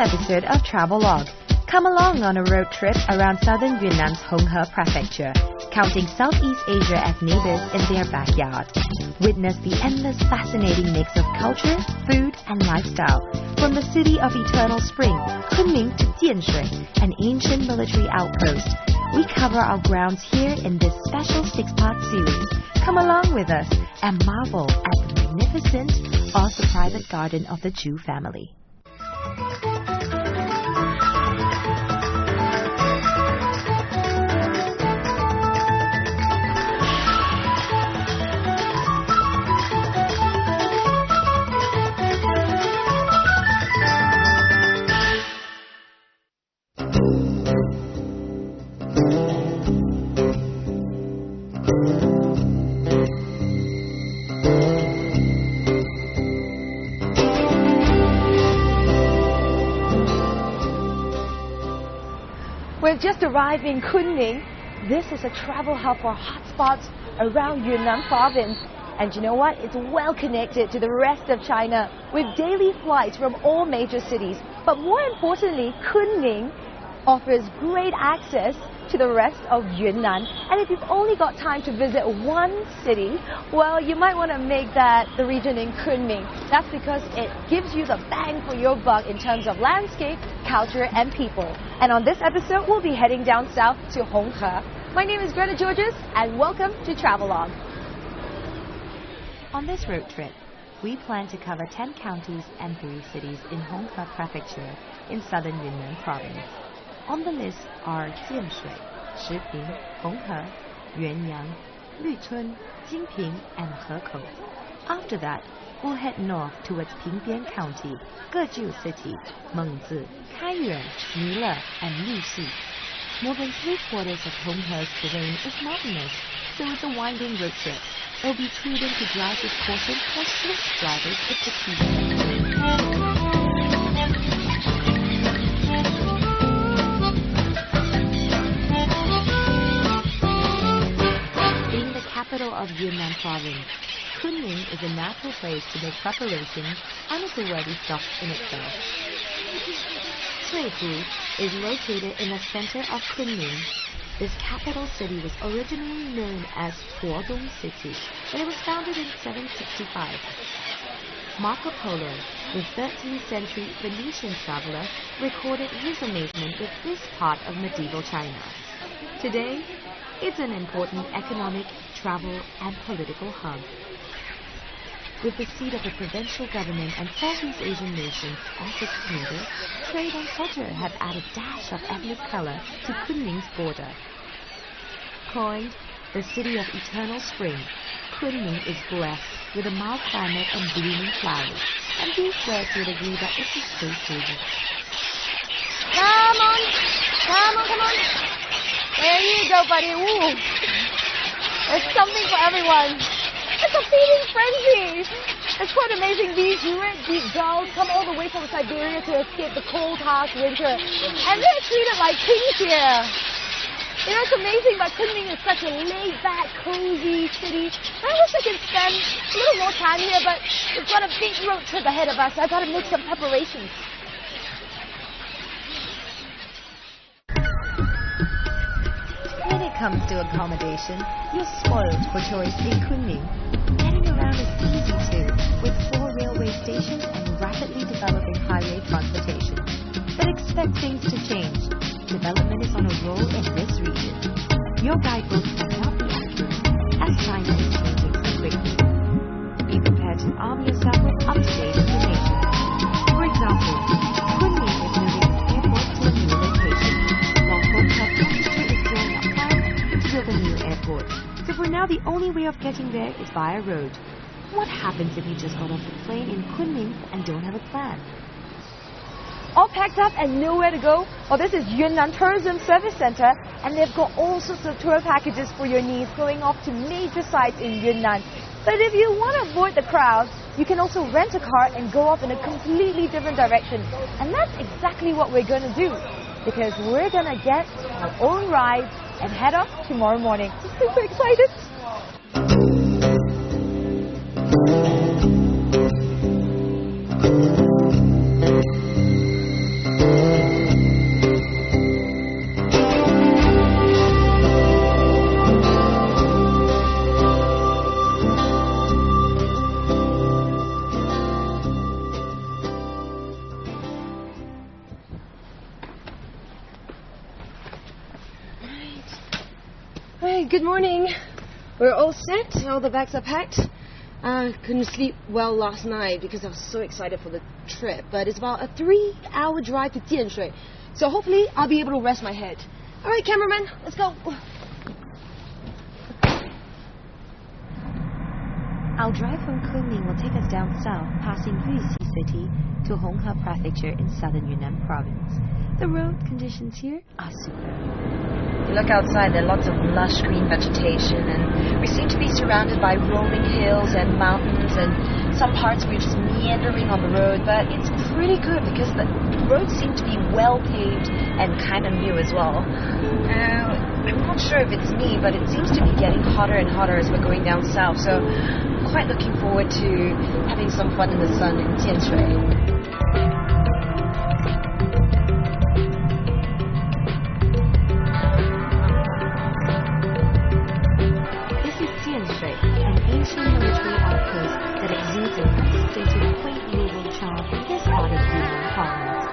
episode of Travelogue. Come along on a road trip around southern Yunnan's Honghe Prefecture, counting Southeast Asia as neighbors in their backyard. Witness the endless fascinating mix of culture, food and lifestyle. From the city of eternal spring, Kunming to Jianshui, an ancient military outpost. We cover our grounds here in this special 6-part series. Come along with us and marvel at the magnificent of the private garden of the Zhu family. We've just arrived in Kunming. This is a travel hub for hotspots around Yunnan province. And you know what? It's well connected to the rest of China with daily flights from all major cities. But more importantly, Kunming offers great access to the rest of Yunnan. And if you've only got time to visit one city, well, you might want to make that the region in Kunming. That's because it gives you the bang for your buck in terms of landscape, culture and people. And on this episode, we'll be heading down south to Honghe. My name is Greta Georges and welcome to Travelogue. On this road trip, we plan to cover 10 counties and 3 cities in Honghe Prefecture in southern Yunnan province. On the list are Jianshui, Shiping, Honghe, Yuanyang, Luchun, Jingping and Hekou. After that, we'll head north towards Pingbian County, Geju City, Mengzi, Kaiyuan, Nile and Luxi. More than 3/4 of Honghe's terrain is mountainous, so it's a winding road trip. It'll be prudent to drive with caution for swift drivers with the key. Capital of Yunnan province, Kunming is a natural place to make preparations and is a worthy stop in itself. Travelogue is located in the center of Kunming. This capital city was originally known as Huodong City, and it was founded in 765. Marco Polo, the 13th century Venetian traveler, recorded his amazement with this part of medieval China. Today, it's an important economic, travel and political hub. With the seat of the provincial government and Southeast Asian nations as its neighbor, trade and culture have added a dash of ethnic color to Kunming's border. Coined the city of eternal spring, Kunming is blessed with a mild climate and blooming flowers, and these birds would agree that this is so season. Come on! Come on, come on! There you go, buddy. Woo. There's something for everyone. It's a feeding frenzy. It's quite amazing. These girls come all the way from Siberia to escape the cold, harsh winter. And they're treated like kings here. You know, it's amazing, but Kunming is such a laid-back, cozy city. I wish I could spend a little more time here, but we've got a big road trip ahead of us. I've got to make some preparations. When it comes to accommodation, you're spoiled for choice in Kunming. Getting around is easy too, with 4 railway stations and rapidly developing highway transportation. But expect things to change. Development is on a roll in this region. Your guidebooks cannot be accurate, as China is changing so quickly. Be prepared to arm yourself with up-to-date information. For example, Kunming is moving its airport to a new location, while Honghe Prefecture is drawing up plans to build a new airport. So for now, the only way of getting there is via road. What happens if you just got off the plane in Kunming and don't have a plan? All packed up and nowhere to go? Well, this is Yunnan Tourism Service Center, and they've got all sorts of tour packages for your needs going off to major sites in Yunnan. But if you want to avoid the crowds, you can also rent a car and go off in a completely different direction. And that's exactly what we're going to do, because we're going to get our own ride and head off tomorrow morning. Super excited! Hey, good morning. We're all set. All the bags are packed. Couldn't sleep well last night because I was so excited for the trip. But it's about a 3-hour drive to Jianshui. So hopefully I'll be able to rest my head. All right, cameraman, let's go. Our drive from Kunming will take us down south, passing Yuxi City to Honghe Prefecture in southern Yunnan province. The road conditions here are superb. You look outside, there are lots of lush green vegetation, and we seem to be surrounded by rolling hills and mountains, and some parts we're just meandering on the road, but it's pretty good because the roads seem to be well paved and kind of new as well. I'm not sure if it's me, but it seems to be getting hotter and hotter as we're going down south, so I'm quite looking forward to having some fun in the sun in Jianshui. An ancient military outpost that exudes a rusticated, quaint rural charm in this part of Yunnan province.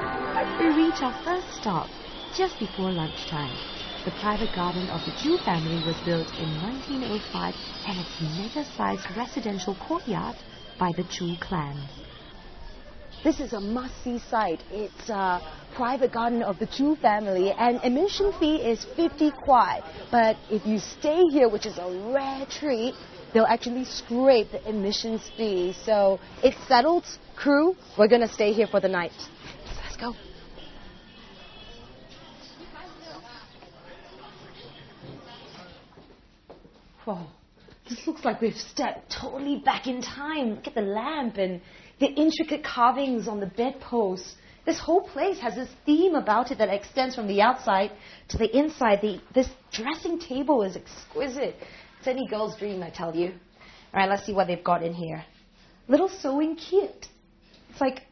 We reach our first stop just before lunchtime. The private garden of the Zhu family was built in 1905 and its mega-sized residential courtyard by the Zhu clan. This is a must-see site. It's a private garden of the Zhu family, and admission fee is 50 kuai. But if you stay here, which is a rare treat, they'll actually scrape the admissions fee. So it's settled, crew. We're going to stay here for the night. Let's go. Whoa, this looks like we've stepped totally back in time. Look at the lamp and the intricate carvings on the bedposts. This whole place has this theme about it that extends from the outside to the inside. This dressing table is exquisite. It's any girl's dream, I tell you. All right, let's see what they've got in here. Little sewing kit. It's like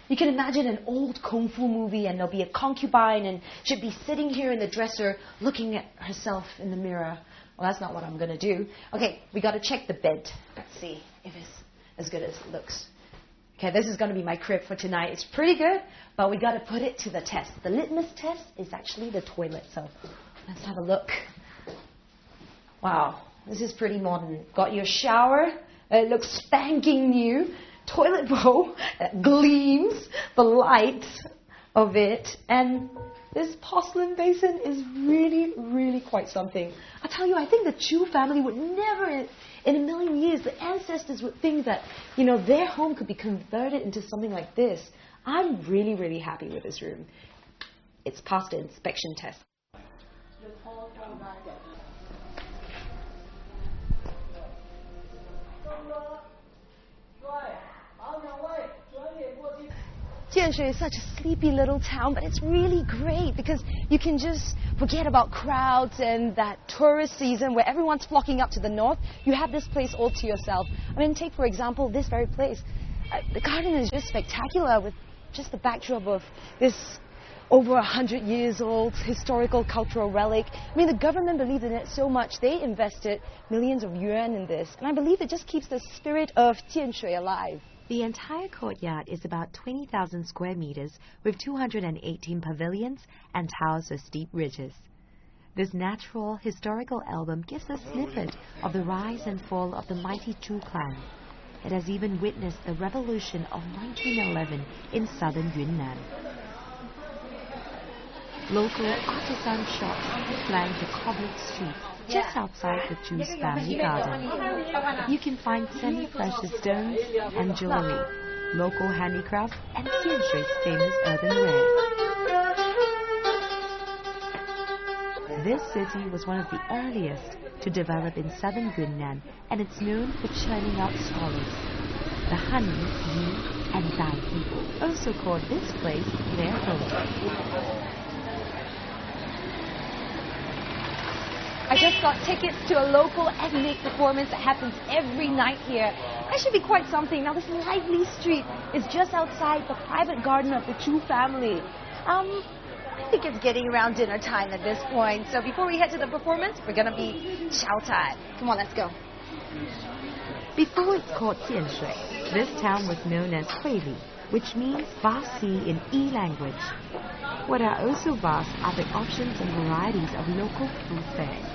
you can imagine an old kung fu movie, and there'll be a concubine, and she'll be sitting here in the dresser looking at herself in the mirror. Well, that's not what I'm going to do. Okay, we got to check the bed. Let's see if it's as good as it looks. Okay, this is going to be my crib for tonight. It's pretty good, but we got to put it to the test. The litmus test is actually the toilet, so let's have a look. Wow, this is pretty modern. Got your shower. It looks spanking new. Toilet bowl that gleams, the light of it, and this porcelain basin is really, really quite something. I tell you, I think the Zhu family would never, in a million years, the ancestors would think that, their home could be converted into something like this. I'm really, really happy with this room. It's passed the inspection test. Jianshui is such a sleepy little town, but it's really great because you can just forget about crowds and that tourist season where everyone's flocking up to the north. You have this place all to yourself. I mean, take, for example, this very place. The garden is just spectacular with just the backdrop of this over 100 years old historical cultural relic. I mean, the government believed in it so much, they invested millions of yuan in this. And I believe it just keeps the spirit of Jianshui alive. The entire courtyard is about 20,000 square meters with 218 pavilions and towers with steep ridges. This natural historical album gives a snippet of the rise and fall of the mighty Zhu clan. It has even witnessed the revolution of 1911 in southern Yunnan. Local artisan shops flank the covered streets just outside the Zhu's family garden. You can find semi-precious stones and jewelry, local handicrafts, and Jianshui's famous earthenware. This city was one of the earliest to develop in southern Yunnan, and it's known for churning out scholars. The Han, Yi, and Dai people also called this place their home. I just got tickets to a local ethnic performance that happens every night here. That should be quite something. Now, this lively street is just outside the private garden of the Zhu family. I think it's getting around dinner time at this point. So before we head to the performance, we're going to be chow time. Come on, let's go. Before it's called Jianshui, this town was known as Huili, which means vast sea in Yi language. What are also vast are the options and varieties of local food fare.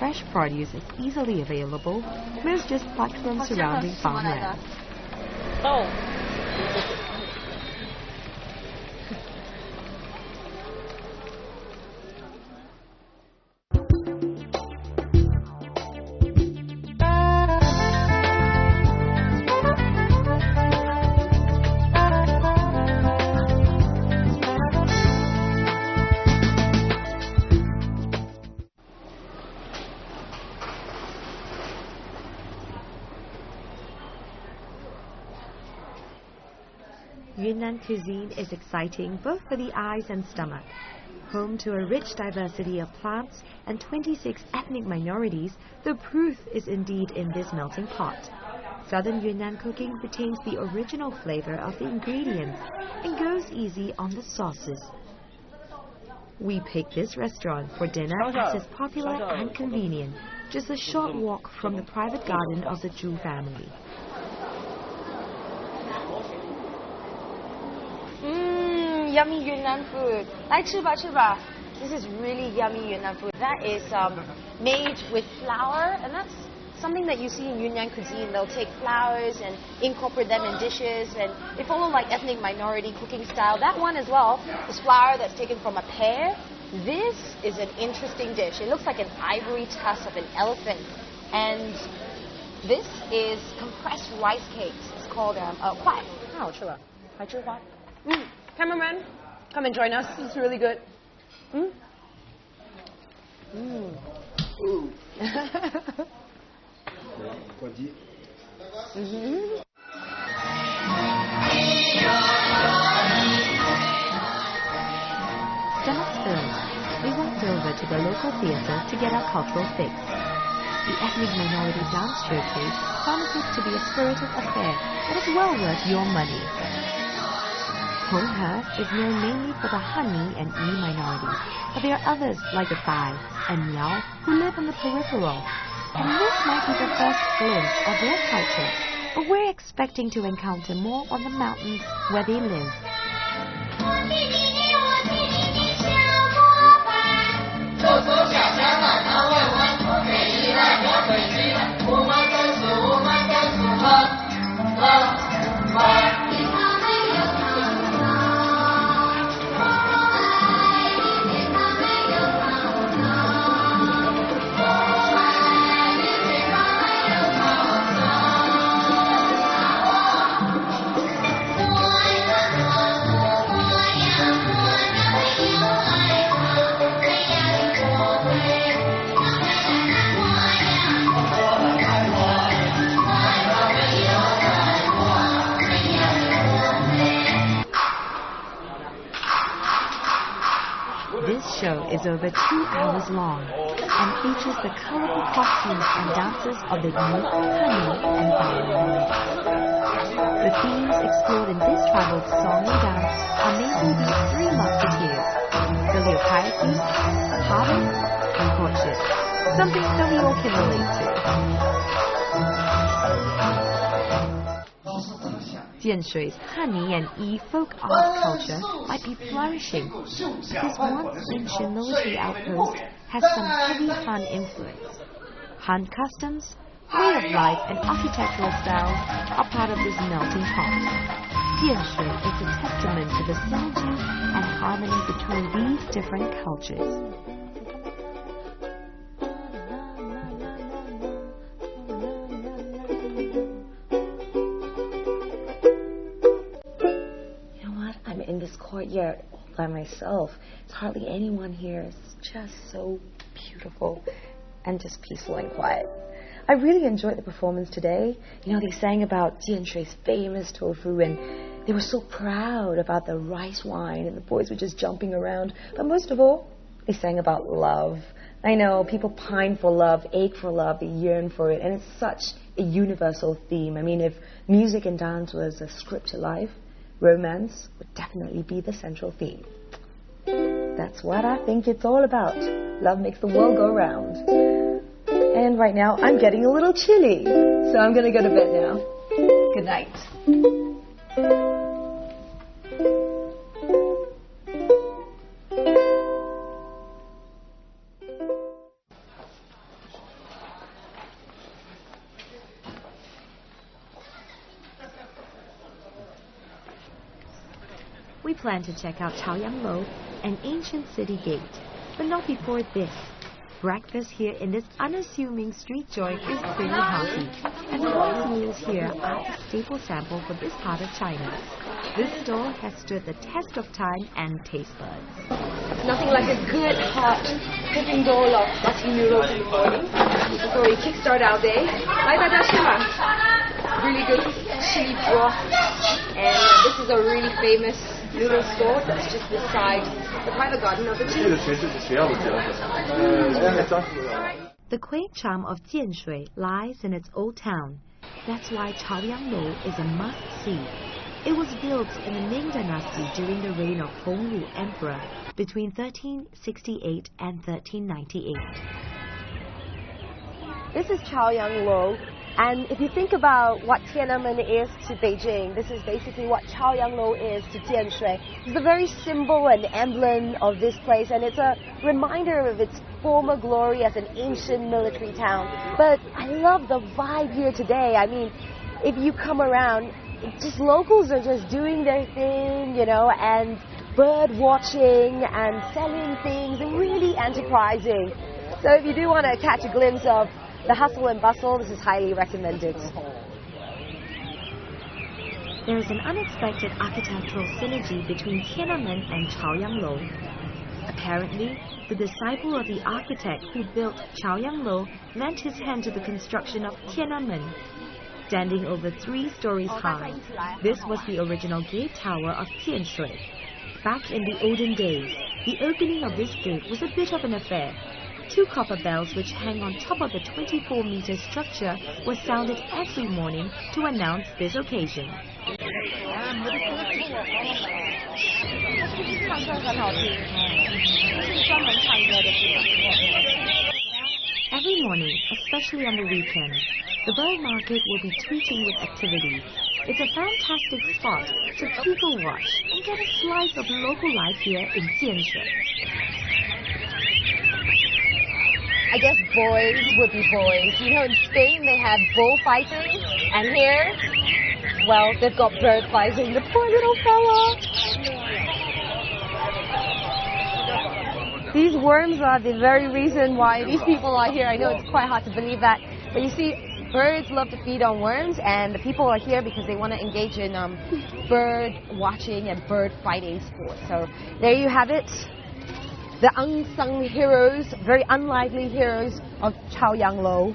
fresh produce is easily available, most just plucked from surrounding farmland. Yunnan cuisine is exciting both for the eyes and stomach. Home to a rich diversity of plants and 26 ethnic minorities, the proof is indeed in this melting pot. Southern Yunnan cooking retains the original flavor of the ingredients and goes easy on the sauces. We picked this restaurant for dinner as it's popular and convenient, just a short walk from the private garden of the Zhu family. Yummy Yunnan food. 来吃吧，吃吧. This is really yummy Yunnan food. That is made with flour, and that's something that you see in Yunnan cuisine. They'll take flours and incorporate them in dishes, and they follow like ethnic minority cooking style. That one as well is flour that's taken from a pear. This is an interesting dish. It looks like an ivory tusk of an elephant, and this is compressed rice cakes. It's called huai. 太好吃了，白芝花。Cameraman, come and join us. It's really good. Stomach filled, we walked over to the local theatre to get our cultural fix. The ethnic minority dance showcase promises to be a spirited affair that is well worth your money. Honghe is known mainly for the Han and Yi minorities, but there are others like the Bai and Miao who live on the peripheral. And this might be the first glimpse of their culture, but we're expecting to encounter more on the mountains where they live. This show is over 2 hours long and features the colorful costumes and dances of the Yi, Han, and Bai minorities. The themes explored in this travel's song and dance are mainly these 3 musketeers, the Liu Pai Thief, harvest, and courtship, something that we all can relate to. Jianshui's Han and Yi folk art culture might be flourishing because once ancient military outpost has some heavy Han influence. Han customs, way of life and architectural styles are part of this melting pot. Jianshui is a testament to the synergy and harmony between these different cultures. In this courtyard by myself. There's hardly anyone here. It's just so beautiful and just peaceful and quiet. I really enjoyed the performance today. You know, they sang about Jianshui's famous tofu and they were so proud about the rice wine and the boys were just jumping around. But most of all, they sang about love. I know people pine for love, ache for love, they yearn for it, and it's such a universal theme. I mean, if music and dance was a script to life, romance would definitely be the central theme. That's what I think it's all about. Love makes the world go round. And right now, I'm getting a little chilly. So I'm going to go to bed now. Good night. plan to check out Chaoyang Lo, an ancient city gate. But not before this. Breakfast here in this unassuming street joint is pretty hearty, and the rice meals here are a staple sample for this part of China. This stall has stood the test of time and taste buds. Nothing like a good hot cooking bowl of hearty noodles in the morning before we kickstart our day. 来大家吃嘛 Really good chili broth, and this is a really famous noodle store that's just beside the private garden of the tea. The quaint charm of Jianshui lies in its old town. That's why Chaoyang Lo is a must-see. It was built in the Ming Dynasty during the reign of Hongwu Emperor between 1368 and 1398. This is Chaoyang Lo, and if you think about what Tiananmen is to Beijing, this is basically what Chaoyang Lo is to Jianshui. It's the very symbol and emblem of this place, and it's a reminder of its former glory as an ancient military town. But I love the vibe here today. I mean, if you come around, just locals are just doing their thing, you know, and bird watching and selling things and really enterprising. So if you do want to catch a glimpse of the hustle and bustle, this is highly recommended. There is an unexpected architectural synergy between Tiananmen and Chaoyang Lo. Apparently, the disciple of the architect who built Chaoyang Lo lent his hand to the construction of Tiananmen. Standing over 3 stories high, this was the original gate tower of Jianshui. Back in the olden days, the opening of this gate was a bit of an affair. 2 copper bells which hang on top of the 24-meter structure were sounded every morning to announce this occasion. Every morning, especially on the weekend, the bird market will be tweeting with activity. It's a fantastic spot to people watch and get a slice of local life here in Jianshui. I guess boys would be boys. You know, in Spain they have bullfighting, and here, well, they've got bird fighting. The poor little fella. These worms are the very reason why these people are here. I know it's quite hard to believe that, but you see, birds love to feed on worms, and the people are here because they want to engage in bird watching and bird fighting sports. So there you have it. The unsung heroes, very unlikely heroes of Chaoyang Lo.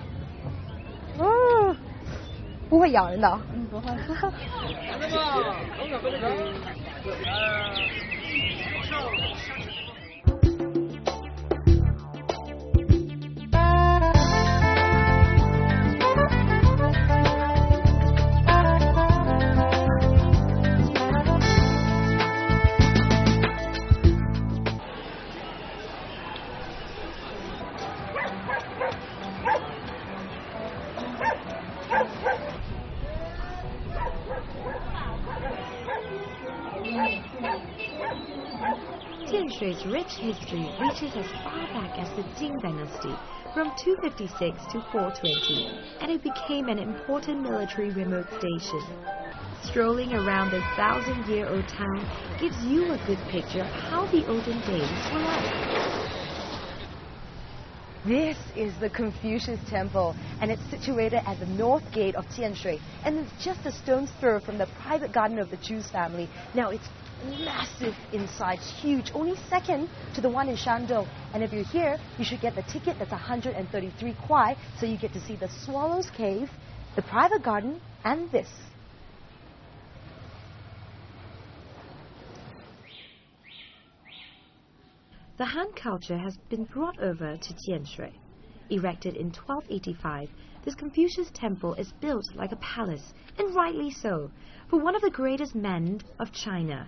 不会咬人的。不会。Jianshui's rich history reaches as far back as the Jing Dynasty, from 256 to 420, and it became an important military remote station. Strolling around this 1,000-year-old town gives you a good picture of how the olden days were like. This is the Confucius Temple, and it's situated at the north gate of Jianshui, and it's just a stone's throw from the private garden of the Chu's family. Now, it's massive inside, it's huge, only second to the one in Shandong. And if you're here, you should get the ticket that's 133 kuai, so you get to see the Swallow's Cave, the private garden, and this. The Han culture has been brought over to Jianshui. Erected in 1285, this Confucius temple is built like a palace, and rightly so, for one of the greatest men of China.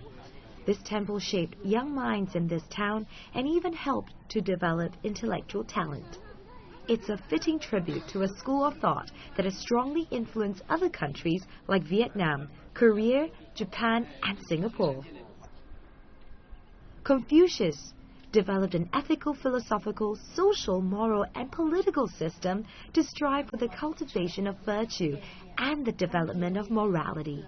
This temple shaped young minds in this town and even helped to develop intellectual talent. It's a fitting tribute to a school of thought that has strongly influenced other countries like Vietnam, Korea, Japan, and Singapore. Confucius developed an ethical, philosophical, social, moral, and political system to strive for the cultivation of virtue and the development of morality.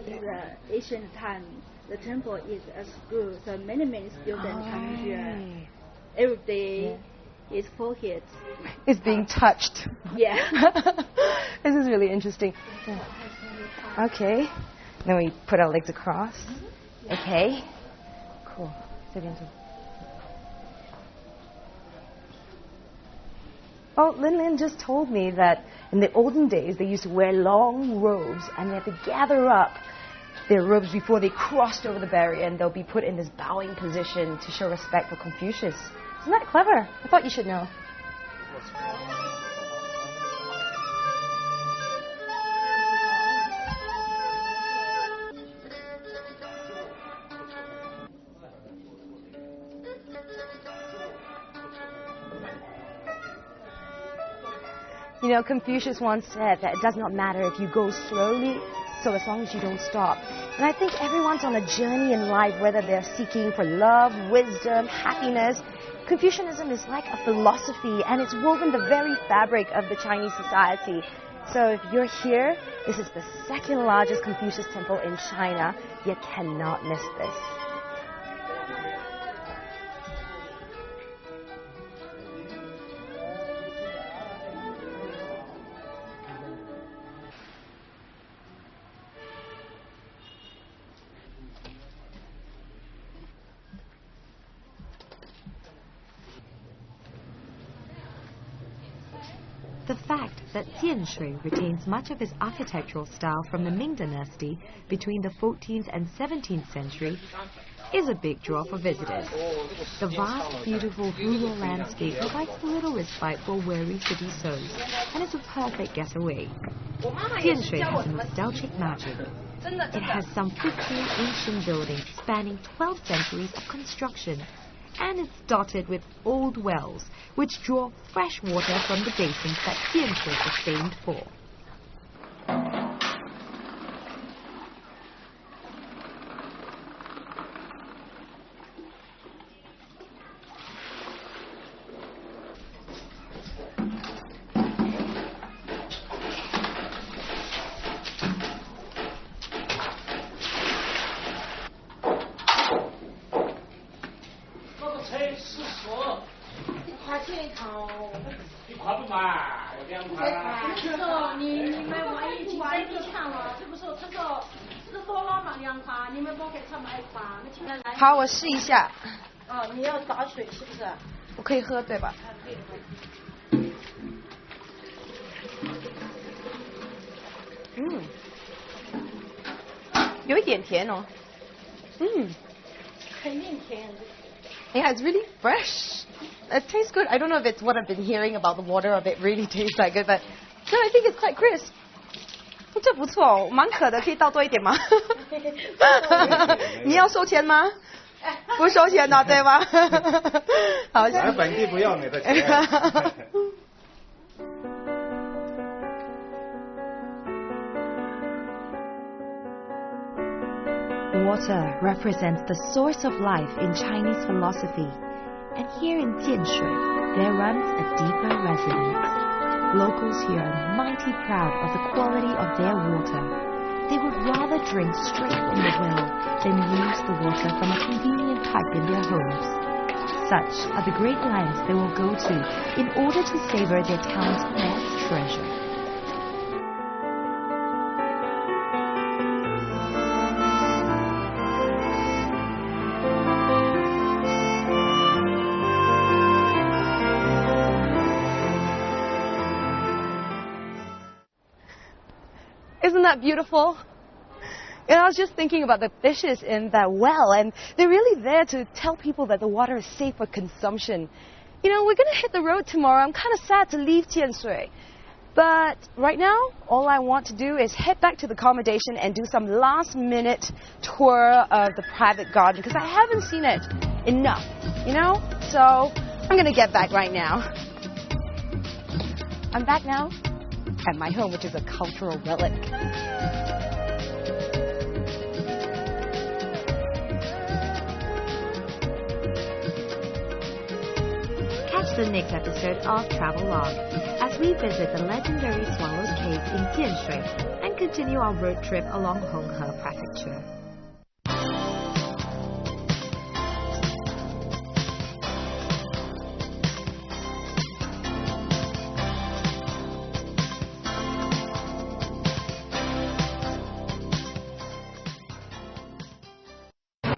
In the ancient times, the temple is a school, so many students come here every day. His forehead is being touched. Yeah. This is really interesting. Okay. Then we put our legs across. Okay. Cool. Oh, Lin Lin just told me that in the olden days they used to wear long robes and they had to gather up their robes before they crossed over the barrier, and they'll be put in this bowing position to show respect for Confucius. Isn't that clever? I thought you should know. You know, Confucius once said that it does not matter if you go slowly, so as long as you don't stop. And I think everyone's on a journey in life, whether they're seeking for love, wisdom, happiness. Confucianism is like a philosophy, and it's woven the very fabric of the Chinese society. So if you're here, this is the second largest Confucius temple in China. You cannot miss this. The fact that Jianshui retains much of its architectural style from the Ming Dynasty between the 14th and 17th century is a big draw for visitors. The vast, beautiful rural landscape provides little respite for weary city souls and is a perfect getaway. Jianshui has a nostalgic magic. It has some 15 ancient buildings spanning 12 centuries of construction, and it's dotted with old wells, which draw fresh water from the basins that Jianshui is famed for.好，我试一下。哦，你要打水是不是？我可以喝对吧？有一点甜哦。肯定甜。Yeah, it's really fresh. It tastes good. I don't know if it's what I've been hearing about the water, or if it really tastes that good, but no, I think it's quite crisp. 这不错，蛮渴的，可以倒多一点吗？你要收钱吗？不收钱的，对吧？好，本地不要你的钱。Water represents the source of life in Chinese philosophy, and here in Jianshui, there runs a deeper resonance. Locals here are mighty proud of the quality of their water. They would rather drink straight from the well than use the water from a convenient pipe in their homes. Such are the great lengths they will go to in order to savor their town's best treasure. Isn't that beautiful? And I was just thinking about the fishes in that well, and they're really there to tell people that the water is safe for consumption. You know, we're going to hit the road tomorrow. I'm kind of sad to leave Jianshui. But right now, all I want to do is head back to the accommodation and do some last-minute tour of the private garden, because I haven't seen it enough, you know? So I'm going to get back right now. I'm back now at my home, which is a cultural relic. Catch the next episode of Travelogue as we visit the legendary Swallows Cave in Jianshui and continue our road trip along Honghe Prefecture.